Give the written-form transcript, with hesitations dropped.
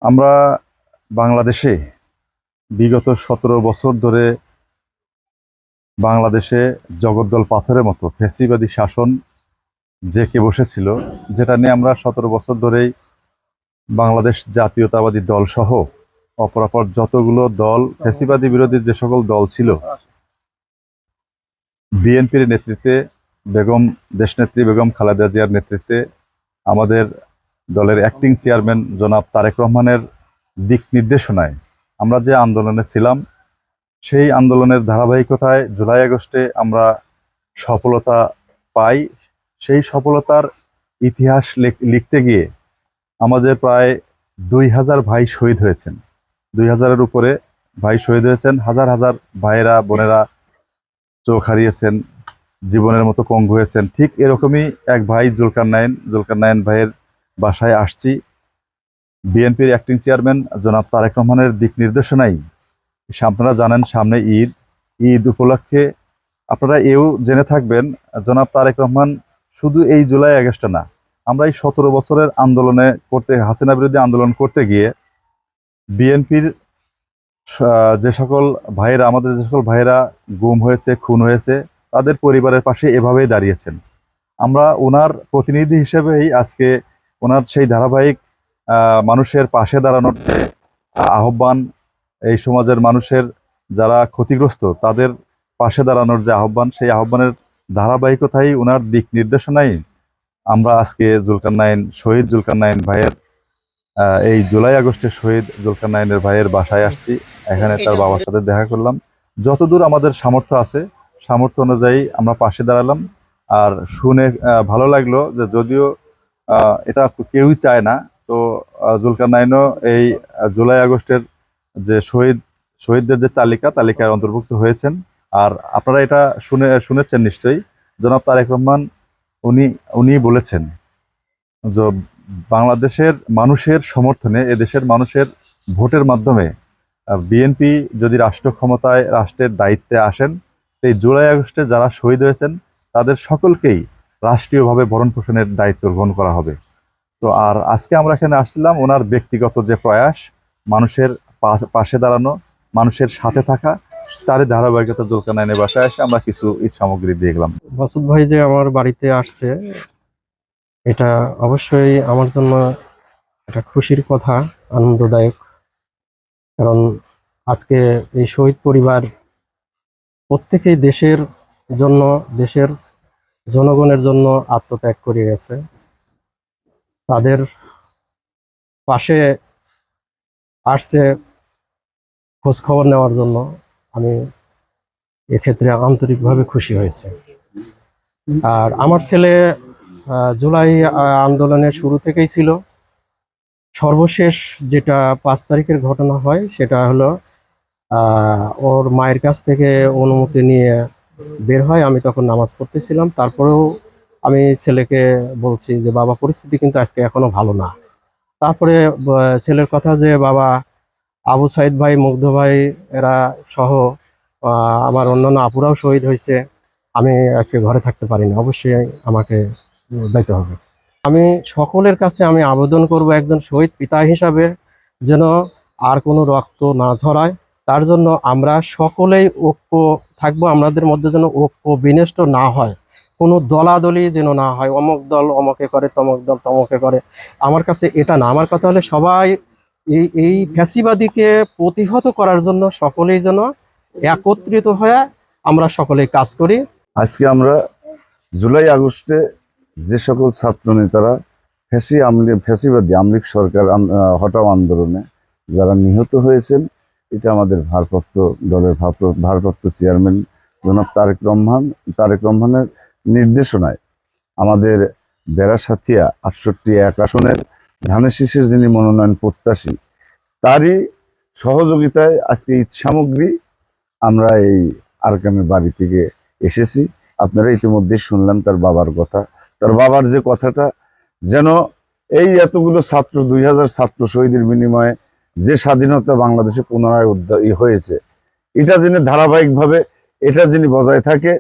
আমরা বাংলাদেশে বিগত 17 বছর ধরে বাংলাদেশে জগদ্দল পাথরের মতো ফ্যাসিবাদী শাসন জেঁকে বসেছিল, যেটা নিয়ে আমরা 17 বছর ধরেই বাংলাদেশ জাতীয়তাবাদী দল সহ অপরাপর যতগুলো দল, ফ্যাসিবাদী বিরোধী যে সকল দল ছিল, বিএনপির নেতৃত্বে, দেশনেত্রী বেগম খালেদা জিয়ার নেতৃত্বে আমাদের দলের অ্যাক্টিং চেয়ারম্যান জনাব তারেক রহমানের দিক নির্দেশনায় আমরা যে আন্দোলনে ছিলাম, সেই আন্দোলনের ধারাবাহিকতায় জুলাই আগস্টে আমরা সফলতা পাই। সেই সফলতার ইতিহাস লিখতে গিয়ে আমাদের প্রায় 2000 ভাই শহীদ হয়েছেন। 2000-এর উপরে ভাই শহীদ হয়েছেন। হাজার হাজার ভাইয়েরা বোনেরা চোখ হারিয়েছেন, জীবনের মতো পঙ্গু হয়েছেন। ঠিক এরকমই এক ভাই জুলকারনাইন ভাইয়ের বাসায় আসছি। বিএনপির অ্যাক্টিং চেয়ারম্যান জনাব তারেক রহমানের দিক নির্দেশনায় আপনারা জানেন সামনে ঈদ। ঈদ উপলক্ষে আপনারা জেনে থাকবেন, জনাব তারেক রহমান শুধু এই জুলাই আগস্টে না, আমরা এই 17 বছরের হাসিনা বিরোধী আন্দোলন করতে গিয়ে বিএনপির আমাদের যে সকল ভাইয়েরা গুম হয়েছে, খুন হয়েছে, তাদের পরিবারের পাশে এভাবেই দাঁড়িয়েছেন। আমরা ওনার প্রতিনিধি হিসেবেই আজকে ওনার সেই ধারাবাহিক মানুষের পাশে দাঁড়ানোর যে আহ্বান, এই সমাজের মানুষের যারা ক্ষতিগ্রস্ত তাদের পাশে দাঁড়ানোর যে আহ্বান, সেই আহ্বানের ধারাবাহিকতাই ওনার দিক নির্দেশনাই আমরা আজকে শহীদ জুলকারনাইন ভাইয়ের এই জুলাই আগস্টে শহীদ জুলকারনাইনের ভাইয়ের বাসায় আসছি। এখানে তার বাবার সাথে দেখা করলাম। যতদূর আমাদের সামর্থ্য আছে, সামর্থ্য অনুযায়ী আমরা পাশে দাঁড়ালাম। আর শুনে ভালো লাগলো যে যদিও এটা কেউই চায় না, তো জুলকারনাইনও এই জুলাই আগস্টের যে শহীদদের যে তালিকায় অন্তর্ভুক্ত হয়েছেন। আর আপনারা এটা শুনেছেন নিশ্চয়ই, জনাব তারেক রহমান উনি বলেছেন যে বাংলাদেশের মানুষের সমর্থনে, এদেশের মানুষের ভোটের মাধ্যমে বিএনপি যদি রাষ্ট্রের দায়িত্বে আসেন, এই জুলাই আগস্টে যারা শহীদ হয়েছেন তাদের সকলকেই রাষ্ট্রীয়ভাবে ভরণ পোষণের দায়িত্ব গ্রহণ করা হবে। তো আর আজকে আমরা এখানে আসছিলাম ওনার ব্যক্তিগত যে প্রয়াস, মানুষের পাশে দাঁড়ানো, মানুষের সাথে থাকা, তারই ধারাবাহিকতা জুলকারনাইনের বাসায় এসে আমরা কিছু ঈদ সামগ্রী দিয়ে গেলাম। মাসুদ ভাই যে আমার বাড়িতে আসছে, এটা অবশ্যই আমার জন্য একটা খুশির কথা, আনন্দদায়ক। কারণ আজকে এই শহীদ পরিবার প্রত্যেকেই দেশের জন্য, দেশের জনগণের জন্য আত্মত্যাগ করে গেছে। তাদের পাশে আসছে খোঁজ খবর নেওয়ার জন্য। আমি এক্ষেত্রে আন্তরিকভাবে খুশি হয়েছে। আর আমার ছেলে জুলাই আন্দোলনের শুরু থেকেই ছিল। সর্বশেষ যেটা 5 তারিখের ঘটনা হয়, সেটা হলো ওর মায়ের কাছ থেকে অনুমতি নিয়ে বের হয়। আমি তখন নামাজ পড়তেছিলাম। তারপরেও আমি ছেলেকে বলছি যে বাবা, পরিস্থিতি কিন্তু আজকে এখনো ভালো না। তারপরে ছেলের কথা যে বাবা, আবু সাইদ ভাই, মুগ্ধ ভাই এরা সহ আমার অন্যান্য আপুরাও শহীদ হয়েছে, আমি আজকে ঘরে থাকতে পারি না, অবশ্যই আমাকে যাইতে হবে। আমি সকলের কাছে আমি আবেদন করব, একজন শহীদ পিতা হিসাবে যেন আর কোনো রক্ত না ঝরায়, তার জন্য আমরা সকলেই ঐক্য থাকবো। আমাদের মধ্যে যেন ঐক্য বিনষ্ট না হয়, কোনো দলাদলি যেন না হয়, অমুক দল অমকে করে, তমক দল তমকে করে। আমার কাছে এটা না, আমার কথা হলে সবাই এই ফ্যাসিবাদীকে প্রতিহত করার জন্য সকলেই যেন একত্রিত হয়ে আমরা সকলেই কাজ করি। আজকে আমরা জুলাই আগস্টে যে সকল ছাত্র নেতারা ফ্যাসিবাদী আমলিগ সরকার হটাও আন্দোলনে যারা নিহত হয়েছেন, এটা আমাদের দলের ভারপ্রাপ্ত চেয়ারম্যান জনাব তারেক রহমানের নির্দেশনায় আমাদের বেড়াসাথিয়া 68-1 আসনের ধানের শীষের যিনি মনোনয়ন প্রত্যাশী, তারই সহযোগিতায় আজকে ঈদ সামগ্রী আমরা এই আরকামের বাড়ি থেকে এসেছি। আপনারা ইতিমধ্যে শুনলেন তার বাবার কথা। তার বাবার যে কথাটা, যেন এই এতগুলো 2000 ছাত্র শহীদের বিনিময়ে যে স্বাধীনতা বাংলাদেশে পুনরায় হয়েছে, এটা যিনি ধারাবাহিকভাবে এটা যিনি বজায় থাকে,